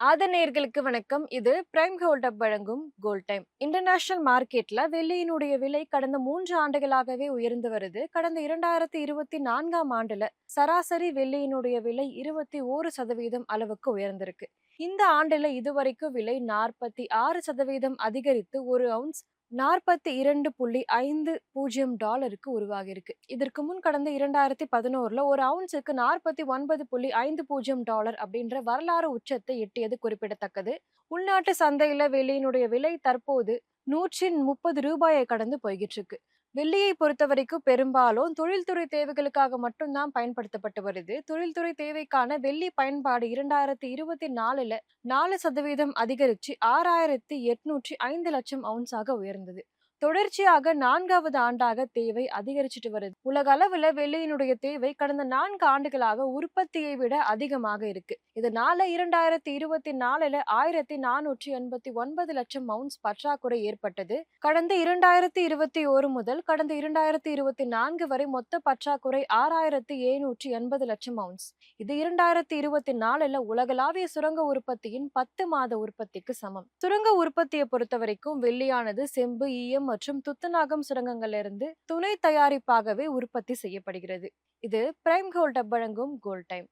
நேயர்களுக்கு வணக்கம். இது பிரைம் கோல்ட் அப் வழங்கும் கோல்ட் டைம். இன்டர்நேஷனல் மார்க்கெட்ல வெள்ளியினுடைய விலை கடந்த 3 ஆண்டுகளாகவே உயர்ந்து வருது. கடந்த 2024ஆம் ஆண்டுல சராசரி வெள்ளியினுடைய விலை 21% அளவுக்கு உயர்ந்திருக்கு. இந்த ஆண்டுல இதுவரைக்கும் விலை 46% அதிகரித்து ஒரு அவுன்ஸ் $42.50 உருவாகியிருக்கு. இதற்கு முன் கடந்த 2011ல ஒரு அவுன்ஸுக்கு $49.50 அப்படின்ற வரலாறு உச்சத்தை எட்டியது குறிப்பிடத்தக்கது. உள்நாட்டு சந்தையில வெள்ளியினுடைய விலை தற்போது ரூ. 130 கடந்து போய்கிட்டு இருக்கு. வெள்ளியை பொறுத்தவரைக்கும் பெரும்பாலும் தொழில்துறை தேவைகளுக்காக மட்டும் தான் பயன்படுத்தப்பட்டு வருது. தொழில்துறை தேவைக்கான வெள்ளி பயன்பாடு 2024ல 4% அதிகரிச்சு 6,805 லட்சம் அவுன்ஸாக உயர்ந்தது. தொடர்ச்சியாக 4வது ஆண்டாக தேவை அதிகரிச்சுட்டு வருது. உலக அளவுல வெள்ளியினுடைய தேவை கடந்த 4 ஆண்டுகளாக உற்பத்தியை விட அதிகமாக இருக்கு. இதனால 2024ல 1,489 லட்சம் அவுன்ஸ் பற்றாக்குறை ஏற்பட்டது. கடந்த 2021 முதல் கடந்த 2024 வரை மொத்த பற்றாக்குறை 6,780 லட்சம் அவுன்ஸ். இது 2024ல உலகளாவிய சுரங்க உற்பத்தியின் 10 மாத உற்பத்திக்கு சமம். சுரங்க உற்பத்தியை பொறுத்தவரைக்கும் வெள்ளியானது செம்பு, ஈயம் மற்றும் துத்தநாகம் சுரங்கங்களிலிருந்து துணை தயாரிப்பாகவே உற்பத்தி செய்யப்படுகிறது. இது பிரைம் கோல்ட் வழங்கும் கோல்ட் டைம்.